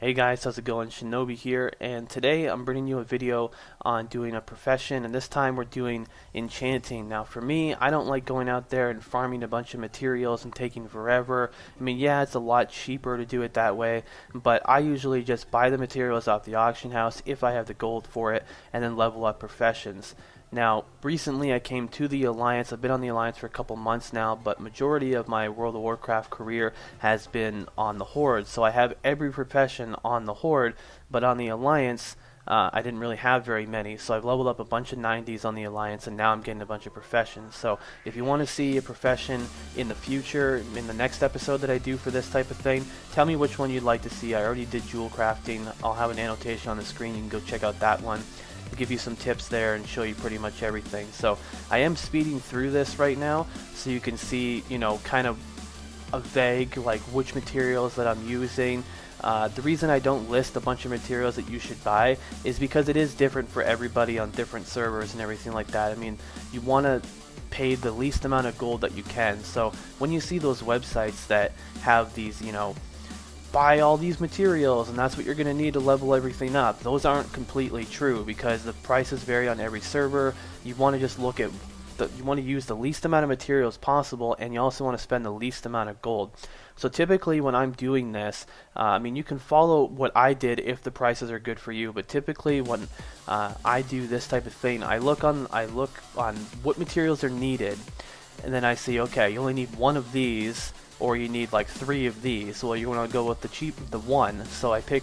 Hey guys, how's it going? Shinobi here, and today I'm bringing you a video on doing a profession, and this time we're doing enchanting. Now for me, I don't like going out there and farming a bunch of materials and taking forever. I mean, yeah, it's a lot cheaper to do it that way, but I usually just buy the materials off the auction house if I have the gold for it, and then level up professions. Now, recently I came to the Alliance. I've been on the Alliance for a couple months now, but majority of my World of Warcraft career has been on the Horde. So I have every profession on the Horde, but on the Alliance, I didn't really have very many. So I've leveled up a bunch of 90s on the Alliance, and now I'm getting a bunch of professions. So if you want to see a profession in the future, in the next episode that I do for this type of thing, tell me which one you'd like to see. I already did jewel crafting. I'll have an annotation on the screen. You can go check out that one. Give you some tips there and show you pretty much everything. So I am speeding through this right now so you can see, kind of a vague like which materials that I'm using. The reason I don't list a bunch of materials that you should buy is because it is different for everybody on different servers and everything like that. I mean, you want to pay the least amount of gold that you can. So when you see those websites that have these, buy all these materials and that's what you're going to need to level everything up, those aren't completely true because the prices vary on every server. You want to just look at you want to use the least amount of materials possible, and you also want to spend the least amount of gold. So typically when I'm doing this, I mean, you can follow what I did if the prices are good for you, but typically when I do this type of thing, I look on what materials are needed, and then I see, okay, you only need one of these, or you need like 3 of these. Well, you want to go with the one. So I pick,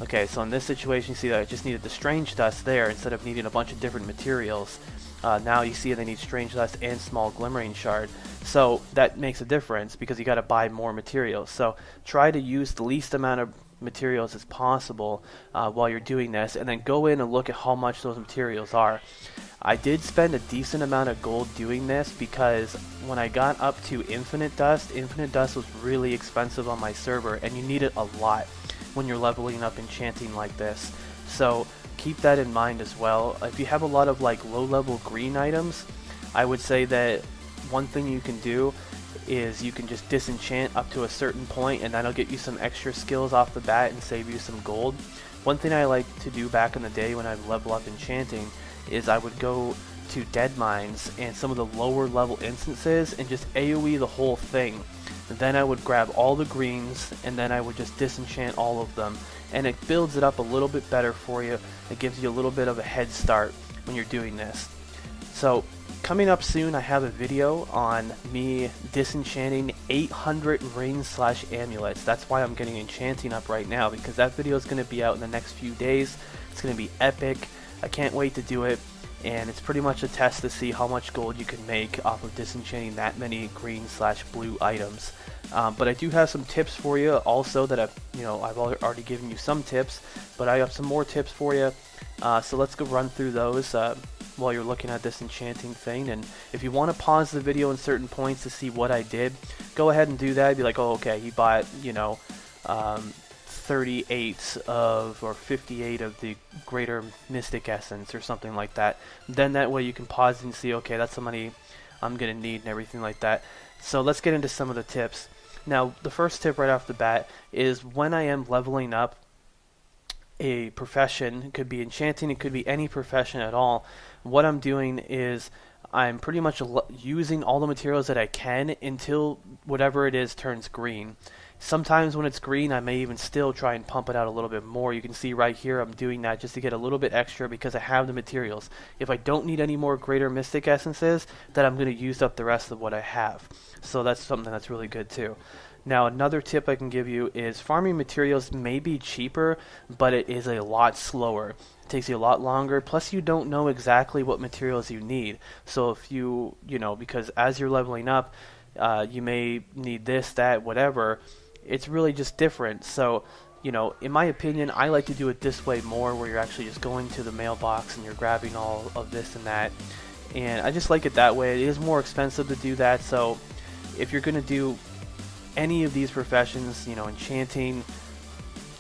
okay, so in this situation you see that I just needed the strange dust there instead of needing a bunch of different materials. Now you see they need strange dust and small glimmering shard. So that makes a difference because you got to buy more materials. So try to use the least amount of materials as possible while you're doing this, and then go in and look at how much those materials are. I did spend a decent amount of gold doing this because when I got up to infinite dust was really expensive on my server, and you need it a lot when you're leveling up enchanting like this. So keep that in mind as well. If you have a lot of like low level green items, I would say that one thing you can do is you can just disenchant up to a certain point, and that'll get you some extra skills off the bat and save you some gold. One thing I like to do back in the day when I level up enchanting is I would go to dead mines and some of the lower level instances and just AoE the whole thing. And then I would grab all the greens and then I would just disenchant all of them, and it builds it up a little bit better for you. It gives you a little bit of a head start when you're doing this. So coming up soon, I have a video on me disenchanting 800 rings/amulets. That's why I'm getting enchanting up right now, because that video is going to be out in the next few days. It's going to be epic. I can't wait to do it, and it's pretty much a test to see how much gold you can make off of disenchanting that many green/blue items. But I do have some tips for you also that I've already given you some tips, but I have some more tips for you. So let's go run through those while you're looking at this enchanting thing. And if you want to pause the video in certain points to see what I did, go ahead and do that. Be like, oh, okay, he bought 38 of or 58 of the greater mystic essence or something like that. Then that way you can pause and see, okay, that's how many I'm gonna need and everything like that. So let's get into some of the tips. Now the first tip right off the bat is when I am leveling up a profession, it could be enchanting, it could be any profession at all, what I'm doing is I'm pretty much using all the materials that I can until whatever it is turns green. Sometimes when it's green, I may even still try and pump it out a little bit more. You can see right here I'm doing that just to get a little bit extra because I have the materials. If I don't need any more greater mystic essences, then I'm going to use up the rest of what I have. So that's something that's really good too. Now another tip I can give you is farming materials may be cheaper, but it is a lot slower. It takes you a lot longer, plus you don't know exactly what materials you need. So if because as you're leveling up, you may need this, that, whatever. It's really just different. So, in my opinion, I like to do it this way more, where you're actually just going to the mailbox and you're grabbing all of this and that. And I just like it that way. It is more expensive to do that. So if you're going to do any of these professions, enchanting,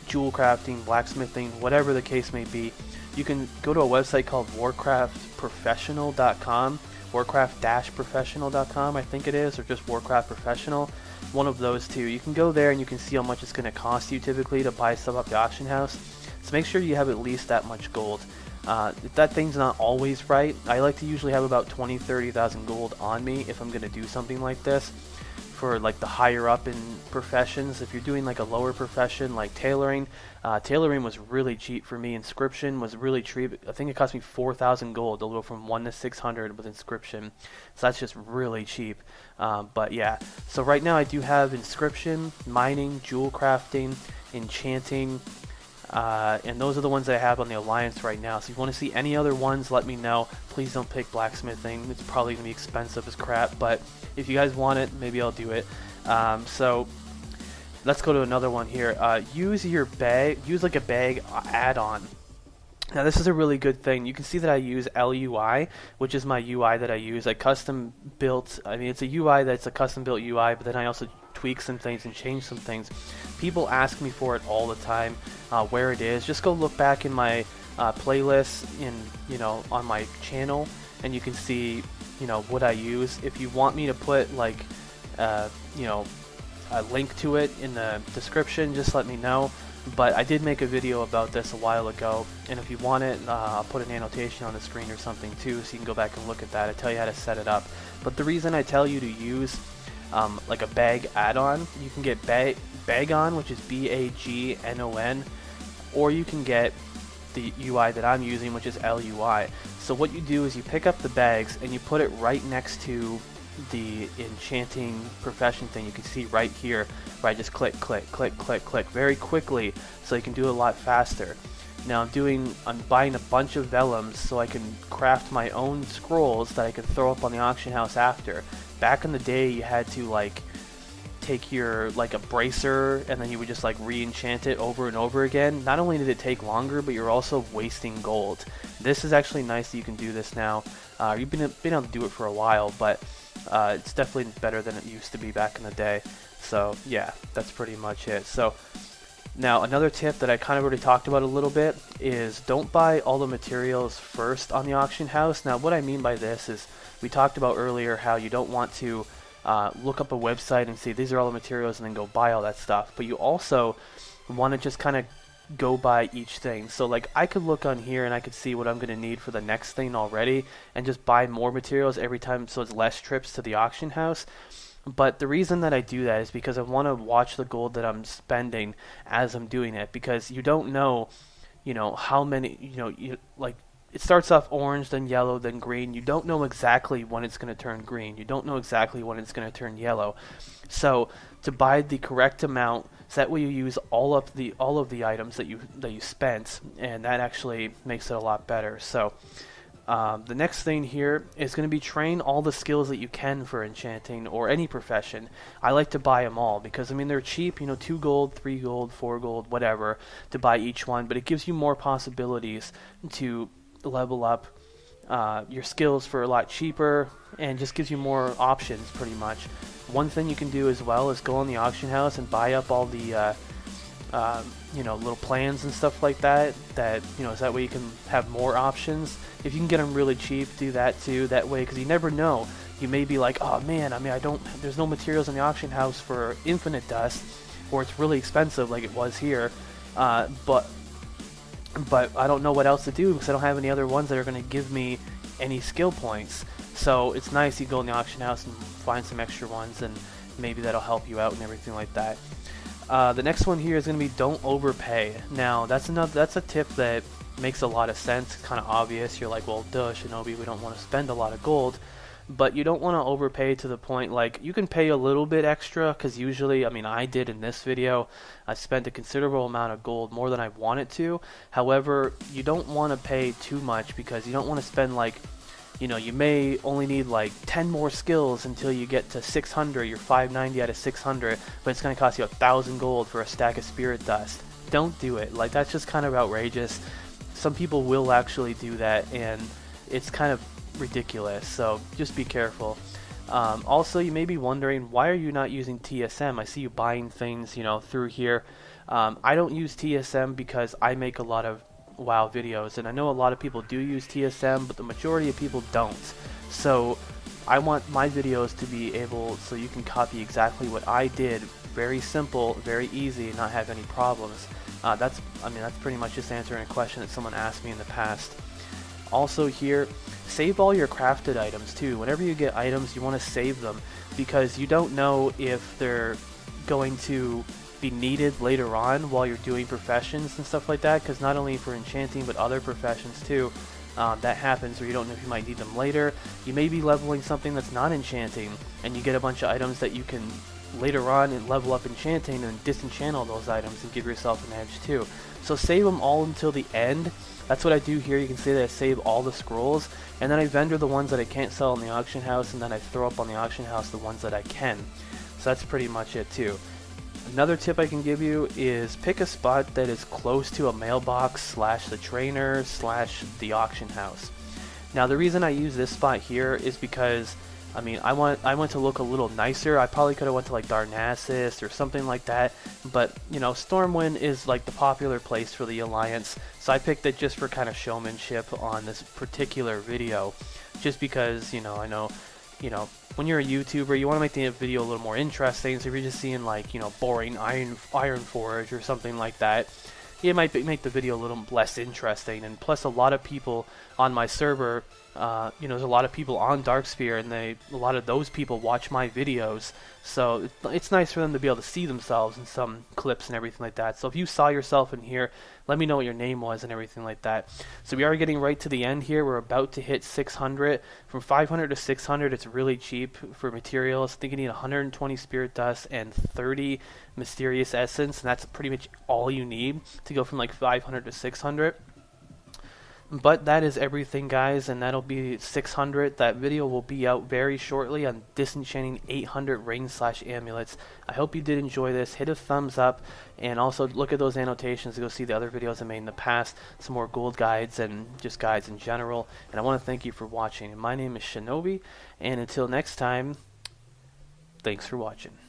jewel crafting, blacksmithing, whatever the case may be, you can go to a website called warcraftprofessional.com, Warcraft-professional.com, I think it is, or just Warcraft Professional. One of those two. You can go there and you can see how much it's going to cost you typically to buy stuff up the auction house. So make sure you have at least that much gold. If that thing's not always right, I like to usually have about 20,000-30,000 gold on me if I'm going to do something like this. For like the higher up in professions, if you're doing like a lower profession like tailoring, tailoring was really cheap for me. Inscription was really cheap. I think it cost me 4,000 gold to go from 1 to 600 with inscription. So that's just really cheap. But yeah, so right now I do have inscription, mining, jewel crafting, enchanting, and those are the ones that I have on the Alliance right now. So if you want to see any other ones, let me know. Please don't pick blacksmithing. It's probably going to be expensive as crap, but if you guys want it, maybe I'll do it. So let's go to another one here. Use your bag, use like a bag add-on. Now this is a really good thing. You can see that I use LUI, which is my UI that I use. I custom built, I mean it's a UI that's a custom built UI, but then I also tweak some things and change some things. People ask me for it all the time, where it is. Just go look back in my playlists on my channel, and you can see what I use. If you want me to put like a link to it in the description, just let me know. But I did make a video about this a while ago, and if you want it, I'll put an annotation on the screen or something too, so you can go back and look at that. I tell you how to set it up. But the reason I tell you to use like a bag add-on, you can get Bagon, which is BAGNON, or you can get the UI that I'm using, which is LUI. So what you do is you pick up the bags and you put it right next to the enchanting profession thing. You can see right here where I just click very quickly, so you can do it a lot faster. Now I'm buying a bunch of vellums so I can craft my own scrolls that I can throw up on the auction house after. Back in the day, you had to like take your like a bracer and then you would just like re-enchant it over and over again. Not only did it take longer, but you're also wasting gold. This is actually nice that you can do this now. You've been able to do it for a while, but it's definitely better than it used to be back in the day. So yeah, that's pretty much it. So now another tip that I kind of already talked about a little bit is don't buy all the materials first on the auction house. Now what I mean by this is, we talked about earlier how you don't want to look up a website and see these are all the materials and then go buy all that stuff, but you also want to just kind of go buy each thing. So like I could look on here and I could see what I'm going to need for the next thing already and just buy more materials every time, so it's less trips to the auction house. But the reason that I do that is because I want to watch the gold that I'm spending as I'm doing it, because you don't know, how many, like it starts off orange, then yellow, then green. You don't know exactly when it's going to turn green. You don't know exactly when it's going to turn yellow. So to buy the correct amount, so that way you use all of the items that you spent, and that actually makes it a lot better. So the next thing here is going to be train all the skills that you can for enchanting or any profession. I like to buy them all because, I mean, they're cheap, 2 gold, 3 gold, 4 gold, whatever, to buy each one, but it gives you more possibilities to level up your skills for a lot cheaper, and just gives you more options pretty much. One thing you can do as well is go on the auction house and buy up all the little plans and stuff like that, so that way you can have more options. If you can get them really cheap, do that too, that way, because you never know, you may be like, oh man, I mean, there's no materials in the auction house for infinite dust, or it's really expensive like it was here, but I don't know what else to do because I don't have any other ones that are going to give me any skill points. So it's nice you go in the auction house and find some extra ones, and maybe that'll help you out and everything like that. The next one here is going to be don't overpay. Now that's a tip that makes a lot of sense. It's kind of obvious. You're like, well, duh, Shinobi, we don't want to spend a lot of gold. But you don't want to overpay to the point, like, you can pay a little bit extra, because usually, I mean, I did in this video, I spent a considerable amount of gold, more than I wanted to. However, you don't want to pay too much, because you don't want to spend, like, you may only need like 10 more skills until you get to 600, you're 590 out of 600, but it's going to cost you 1,000 gold for a stack of spirit dust. Don't do it. Like, that's just kind of outrageous. Some people will actually do that, and it's kind of ridiculous, so just be careful. Also, you may be wondering, why are you not using TSM? I see you buying things, through here. I don't use TSM because I make a lot of WoW videos, and I know a lot of people do use TSM, but the majority of people don't. So I want my videos to be able so you can copy exactly what I did. Very simple, very easy, and not have any problems. That's pretty much just answering a question that someone asked me in the past. Also here, save all your crafted items too. Whenever you get items, you want to save them, because you don't know if they're going to be needed later on while you're doing professions and stuff like that, because not only for enchanting but other professions too, that happens where you don't know if you might need them later. You may be leveling something that's not enchanting, and you get a bunch of items that you can later on and level up enchanting and disenchant all those items and give yourself an edge too. So save them all until the end. That's what I do here. You can see that I save all the scrolls, and then I vendor the ones that I can't sell in the auction house, and then I throw up on the auction house the ones that I can. So that's pretty much it too. Another tip I can give you is pick a spot that is close to a mailbox slash the trainer slash the auction house. Now the reason I use this spot here is because I went to look a little nicer. I probably could have went to like Darnassus or something like that, but you know, Stormwind is like the popular place for the Alliance, so I picked it just for kind of showmanship on this particular video, just because I know when you're a YouTuber, you want to make the video a little more interesting. So if you're just seeing like boring Iron Forge or something like that, it might make the video a little less interesting. And plus, a lot of people on my server, there's a lot of people on Darksphere, and a lot of those people watch my videos, so it's nice for them to be able to see themselves in some clips and everything like that. So if you saw yourself in here, let me know what your name was and everything like that. So we are getting right to the end here. We're about to hit 600. From 500 to 600, it's really cheap for materials. I think you need 120 Spirit Dust and 30 Mysterious Essence, and that's pretty much all you need to go from like 500 to 600. But that is everything, guys, and that'll be 600. That video will be out very shortly on disenchanting 800 rings/amulets. I hope you did enjoy this. Hit a thumbs up, and also look at those annotations to go see the other videos I made in the past, some more gold guides and just guides in general. And I want to thank you for watching. My name is Shinobi, and until next time, thanks for watching.